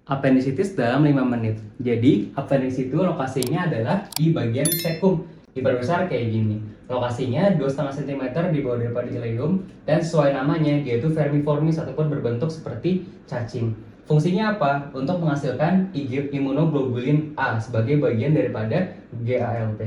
Appendicitis dalam 5 menit. Jadi, appendix itu lokasinya adalah di bagian cecum. Diperbesar kayak gini. Lokasinya 2,5 cm di bawah daripada ileum dan sesuai namanya yaitu vermiformis ataupun berbentuk seperti cacing. Fungsinya apa? Untuk menghasilkan imunoglobulin A sebagai bagian daripada GALT.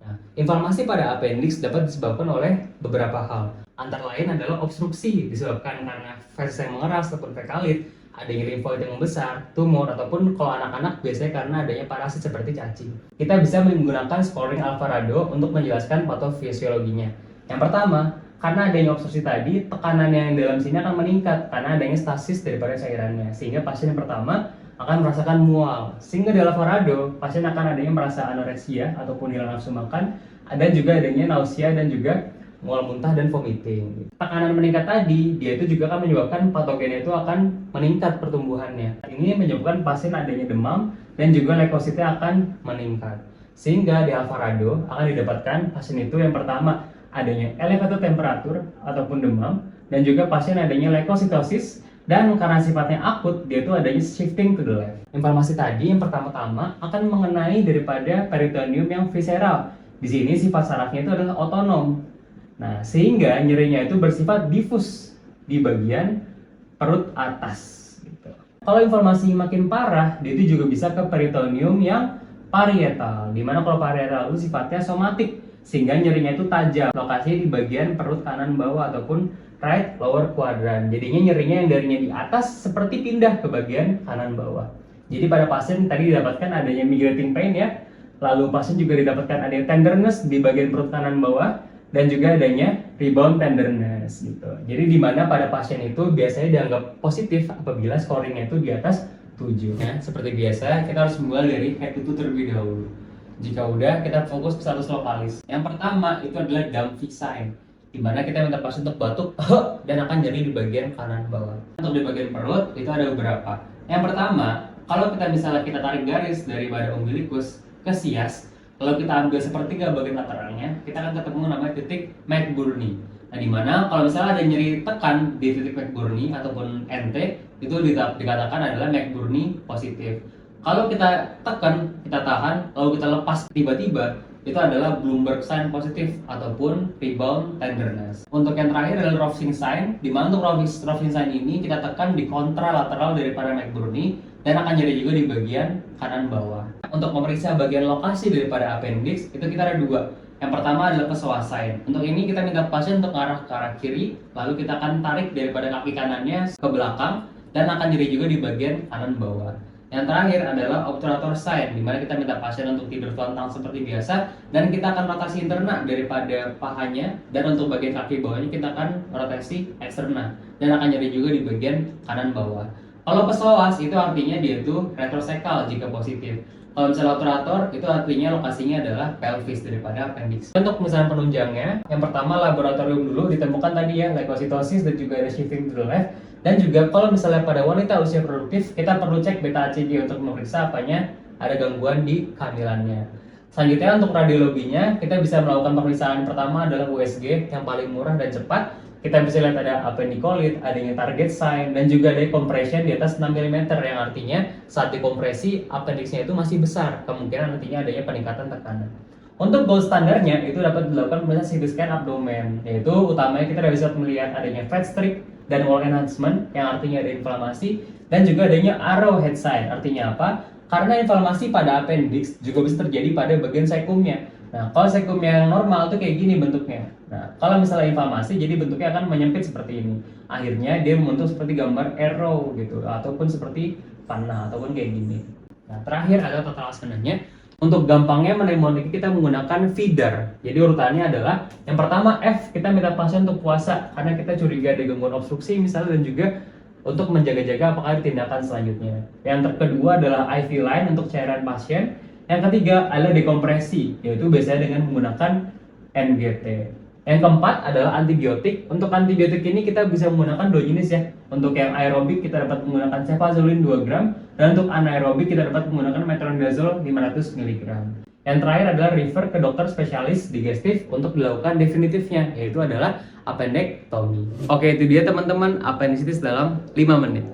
Nah, inflamasi pada appendix dapat disebabkan oleh beberapa hal. Antara lain adalah obstruksi disebabkan karena feses yang mengeras ataupun fekalit, adanya limfoid yang membesar, tumor, ataupun kalau anak-anak biasanya karena adanya parasit seperti cacing. Kita bisa menggunakan scoring Alvarado untuk menjelaskan patofisiologinya. Yang pertama, karena adanya obstruksi tadi, tekanan yang dalam sini akan meningkat karena adanya stasis daripada cairannya, sehingga pasien yang pertama akan merasakan mual. Sehingga di Alvarado, pasien akan adanya merasa anoreksia ataupun hilang nafsu makan, dan juga adanya nausea dan juga mual muntah dan vomiting. Tekanan meningkat tadi, dia itu juga akan menyebabkan patogennya itu akan meningkat pertumbuhannya. Ini menyebabkan pasien adanya demam dan juga leukositnya akan meningkat. Sehingga di Alvarado akan didapatkan pasien itu yang pertama adanya elevated temperatur ataupun demam dan juga pasien adanya leukositosis dan karena sifatnya akut, dia itu adanya shifting to the left. Inflamasi tadi yang pertama-tama akan mengenai daripada peritoneum yang visceral. Di sini sifat sarafnya itu adalah otonom. Nah, sehingga nyerinya itu bersifat difus di bagian perut atas. Gitu. Kalau inflamasi makin parah, dia itu juga bisa ke peritoneum yang parietal. Dimana kalau parietal itu sifatnya somatik, sehingga nyerinya itu tajam. Lokasinya di bagian perut kanan bawah ataupun right lower quadrant. Jadinya nyerinya yang darinya di atas seperti pindah ke bagian kanan bawah. Jadi pada pasien tadi didapatkan adanya migrating pain ya. Lalu pasien juga didapatkan adanya tenderness di bagian perut kanan bawah. Dan juga adanya rebound tenderness gitu. Jadi di mana pada pasien itu biasanya dianggap positif apabila scoringnya itu di atas 7. Ya, seperti biasa kita harus mulai dari head to toe terlebih dahulu. Jika udah, kita fokus ke status lokalis. Yang pertama itu adalah Dumpy sign, di mana kita minta pasien untuk batuk dan akan jadi di bagian kanan bawah. Untuk di bagian perut itu ada beberapa. Yang pertama, kalau misalnya kita tarik garis daripada umbilikus ke sias, kalau kita ambil sepertiga bagian lateralnya, kita akan ketemu namanya titik McBurney. Nah, di mana kalau misalnya ada nyeri tekan di titik McBurney ataupun NT, itu dikatakan adalah McBurney positif. Kalau kita tekan, kita tahan, lalu kita lepas tiba-tiba, itu adalah Bloomberg sign positif ataupun rebound tenderness. Untuk yang terakhir adalah Rovsing sign, di mana untuk Rovsing sign ini kita tekan di kontralateral daripada McBurney dan akan jadi juga di bagian kanan bawah. Untuk memeriksa bagian lokasi daripada appendix, itu kita ada dua. Yang pertama adalah psoas sign. Untuk ini kita minta pasien untuk arah ke arah kiri, lalu kita akan tarik daripada kaki kanannya ke belakang dan akan jadi juga di bagian kanan bawah. Yang terakhir adalah obturator sign, di mana kita minta pasien untuk tidur telentang seperti biasa dan kita akan rotasi interna daripada pahanya, dan untuk bagian kaki bawahnya kita akan rotasi eksterna dan akan jadi juga di bagian kanan bawah. Kalau psoas itu artinya dia itu retroseccal jika positif. Kalau misalnya obturator itu artinya lokasinya adalah pelvis daripada appendix. Untuk misalnya penunjangnya, yang pertama laboratorium dulu ditemukan tadi ya leukositosis dan juga ada shifting to the left. Dan juga kalau misalnya pada wanita usia produktif, kita perlu cek beta HCG untuk memeriksa apanya ada gangguan di kehamilannya. Selanjutnya untuk radiologinya, kita bisa melakukan pemeriksaan pertama adalah USG yang paling murah dan cepat. Kita bisa lihat ada appendicolit, adanya target sign, dan juga ada compression di atas 6 mm yang artinya saat dikompresi appendixnya itu masih besar, kemungkinan nantinya adanya peningkatan tekanan. Untuk gold standarnya itu dapat dilakukan pemeriksaan CT scan abdomen, yaitu utamanya kita bisa melihat adanya fat streak dan wall enhancement yang artinya ada inflamasi, dan juga adanya arrowhead sign. Artinya apa? Karena inflamasi pada appendix juga bisa terjadi pada bagian cecumnya. Nah, kalau cecum yang normal itu kayak gini bentuknya. Nah, kalau misalnya inflamasi jadi bentuknya akan menyempit seperti ini. Akhirnya dia membentuk seperti gambar arrow gitu ataupun seperti panah ataupun kayak gini. Nah, terakhir adalah total sebenarnya. Untuk gampangnya mnemonik kita menggunakan feeder. Jadi urutannya adalah yang pertama F, kita minta pasien untuk puasa karena kita curiga ada gangguan obstruksi misalnya, dan juga untuk menjaga-jaga apakah ada tindakan selanjutnya. Yang kedua adalah IV line untuk cairan pasien. Yang ketiga adalah dekompresi, yaitu biasanya dengan menggunakan NGT. Yang keempat adalah antibiotik. Untuk antibiotik ini kita bisa menggunakan dua jenis ya. Untuk yang aerobik kita dapat menggunakan cefazolin 2 gram, dan untuk anaerobik kita dapat menggunakan metronidazole 500 mg. Yang terakhir adalah refer ke dokter spesialis digestif untuk dilakukan definitifnya, yaitu adalah appendektomi. Oke, itu dia teman-teman appendicitis dalam 5 menit.